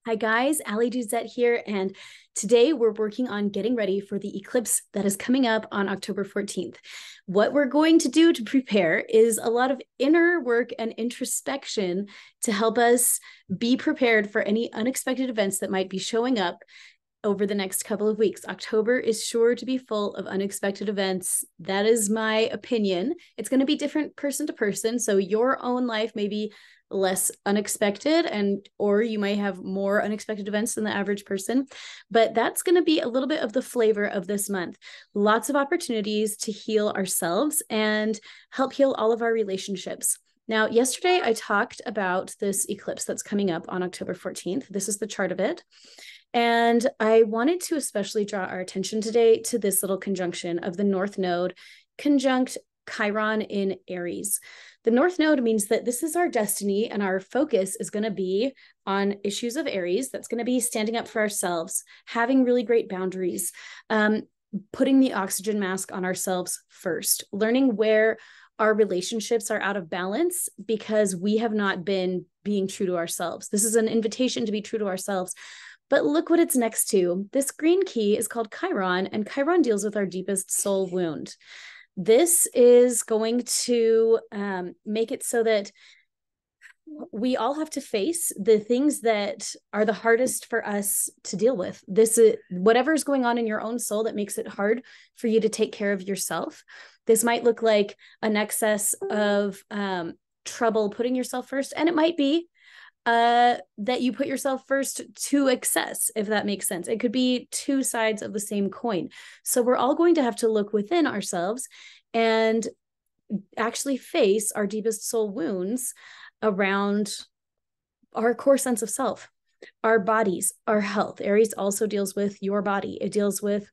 Hi guys, Ali Duzette here, and today we're working on getting ready for the eclipse that is coming up on October 14th. What we're going to do to prepare is a lot of inner work and introspection to help us be prepared for any unexpected events that might be showing up over the next couple of weeks. October is sure to be full of unexpected events. That is my opinion. It's going to be different person to person, so your own life may be less unexpected or you might have more unexpected events than the average person, but that's going to be a little bit of the flavor of this month. Lots of opportunities to heal ourselves and help heal all of our relationships. Now, yesterday I talked about this eclipse that's coming up on October 14th. This is the chart of it. And I wanted to especially draw our attention today to this little conjunction of the North Node conjunct Chiron in Aries. The North Node means that this is our destiny and our focus is going to be on issues of Aries. That's going to be standing up for ourselves, having really great boundaries, putting the oxygen mask on ourselves first, learning where our relationships are out of balance because we have not been being true to ourselves. This is an invitation to be true to ourselves. But look what it's next to. This green key is called Chiron, and Chiron deals with our deepest soul wound. This is going to make it so that we all have to face the things that are the hardest for us to deal with. This is whatever's going on in your own soul that makes it hard for you to take care of yourself. This might look like an excess of trouble putting yourself first, and it might be that you put yourself first to excess, if that makes sense. It could be two sides of the same coin. So we're all going to have to look within ourselves and actually face our deepest soul wounds around our core sense of self, our bodies, our health. Aries also deals with your body. It deals with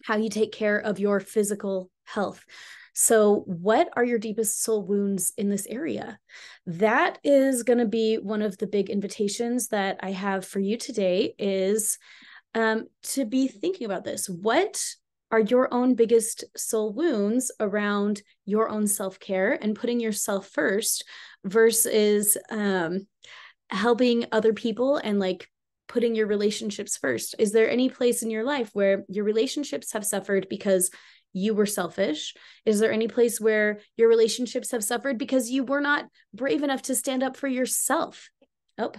how you take care of your physical health. So what are your deepest soul wounds in this area? That is going to be one of the big invitations that I have for you today is to be thinking about this. What are your own biggest soul wounds around your own self-care and putting yourself first versus helping other people and like putting your relationships first? Is there any place in your life where your relationships have suffered because you were selfish? Is there any place where your relationships have suffered because you were not brave enough to stand up for yourself? Oh,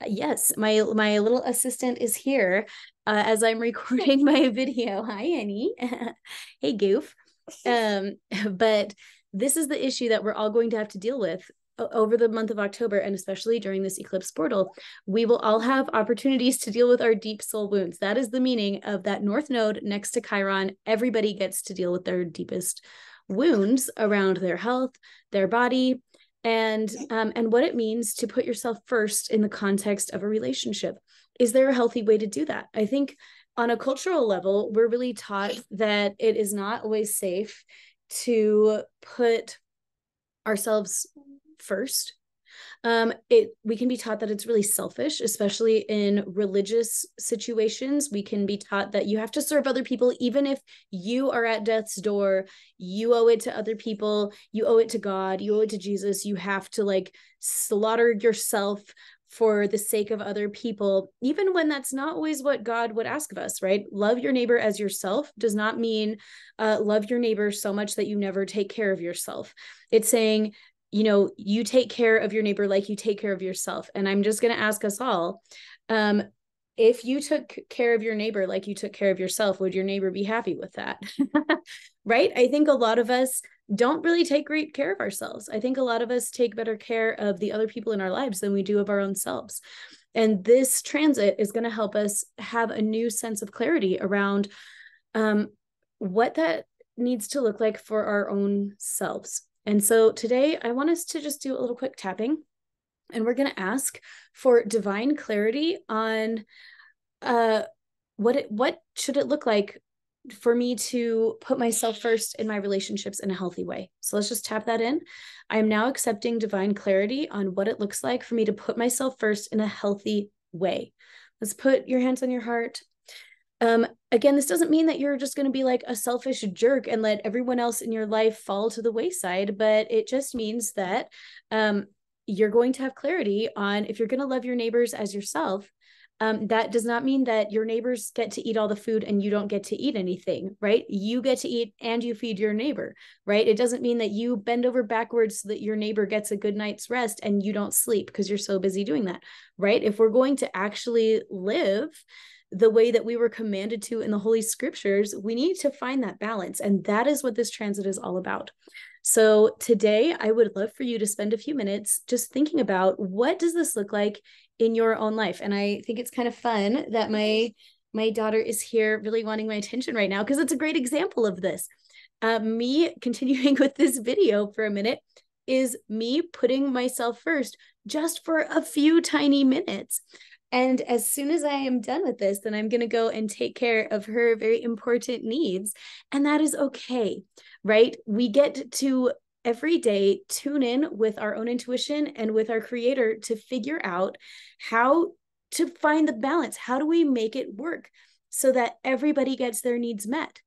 yes, my little assistant is here as I'm recording my video. Hi, Annie. Hey, goof. But this is the issue that we're all going to have to deal with over the month of October, and especially during this eclipse portal. We will all have opportunities to deal with our deep soul wounds. That is the meaning of that North Node next to Chiron. Everybody gets to deal with their deepest wounds around their health, their body, and what it means to put yourself first in the context of a relationship. Is there a healthy way to do that? I think on a cultural level, we're really taught that it is not always safe to put ourselves first. We can be taught that it's really selfish, especially in religious situations. We can be taught that you have to serve other people, even if you are at death's door. You owe it to other people. You owe it to God. You owe it to Jesus. You have to like slaughter yourself for the sake of other people, even when that's not always what God would ask of us, right? Love your neighbor as yourself does not mean love your neighbor so much that you never take care of yourself. It's saying, you take care of your neighbor like you take care of yourself. And I'm just going to ask us all, if you took care of your neighbor like you took care of yourself, would your neighbor be happy with that? Right? I think a lot of us don't really take great care of ourselves. I think a lot of us take better care of the other people in our lives than we do of our own selves. And this transit is going to help us have a new sense of clarity around what that needs to look like for our own selves. And so today I want us to just do a little quick tapping, and we're going to ask for divine clarity on what should it look like for me to put myself first in my relationships in a healthy way. So let's just tap that in. I am now accepting divine clarity on what it looks like for me to put myself first in a healthy way. Let's put your hands on your heart. Again, this doesn't mean that you're just going to be like a selfish jerk and let everyone else in your life fall to the wayside, but it just means that you're going to have clarity on if you're going to love your neighbors as yourself. That does not mean that your neighbors get to eat all the food and you don't get to eat anything, right? You get to eat and you feed your neighbor, right? It doesn't mean that you bend over backwards so that your neighbor gets a good night's rest and you don't sleep because you're so busy doing that, right? If we're going to actually live the way that we were commanded to in the Holy Scriptures, we need to find that balance. And that is what this transit is all about. So today, I would love for you to spend a few minutes just thinking about what does this look like in your own life. And I think it's kind of fun that my daughter is here really wanting my attention right now because it's a great example of this. Me continuing with this video for a minute is me putting myself first just for a few tiny minutes. And as soon as I am done with this, then I'm going to go and take care of her very important needs. And that is okay, right? We get to every day tune in with our own intuition and with our creator to figure out how to find the balance. How do we make it work so that everybody gets their needs met?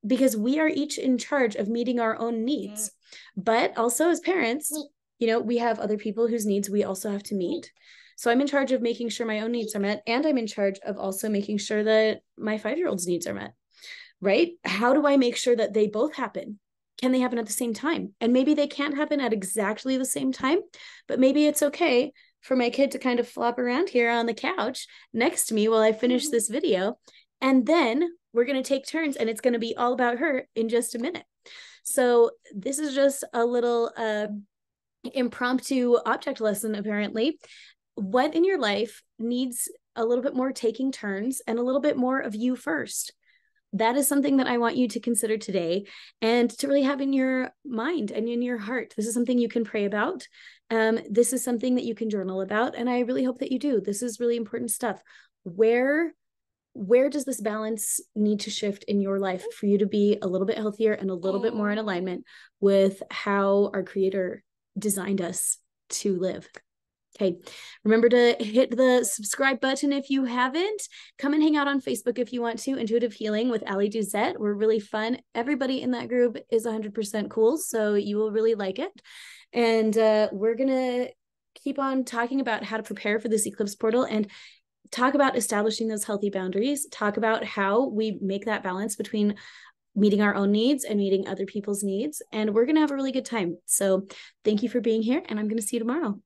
Because we are each in charge of meeting our own needs. But also as parents, we have other people whose needs we also have to meet. So I'm in charge of making sure my own needs are met, and I'm in charge of also making sure that my 5-year-old's needs are met, right? How do I make sure that they both happen? Can they happen at the same time? And maybe they can't happen at exactly the same time, but maybe it's okay for my kid to kind of flop around here on the couch next to me while I finish this video. And then we're going to take turns and it's going to be all about her in just a minute. So this is just a little impromptu object lesson, apparently. What in your life needs a little bit more taking turns and a little bit more of you first? That is something that I want you to consider today and to really have in your mind and in your heart. This is something you can pray about. This is something that you can journal about. And I really hope that you do. This is really important stuff. Where does this balance need to shift in your life for you to be a little bit healthier and a little bit more in alignment with how our Creator designed us to live? Okay, remember to hit the subscribe button if you haven't. Come and hang out on Facebook if you want to. Intuitive Healing with Ali Duzette. We're really fun. Everybody in that group is 100% cool, so you will really like it. And we're going to keep on talking about how to prepare for this eclipse portal and talk about establishing those healthy boundaries, talk about how we make that balance between meeting our own needs and meeting other people's needs. And we're going to have a really good time. So thank you for being here, and I'm going to see you tomorrow.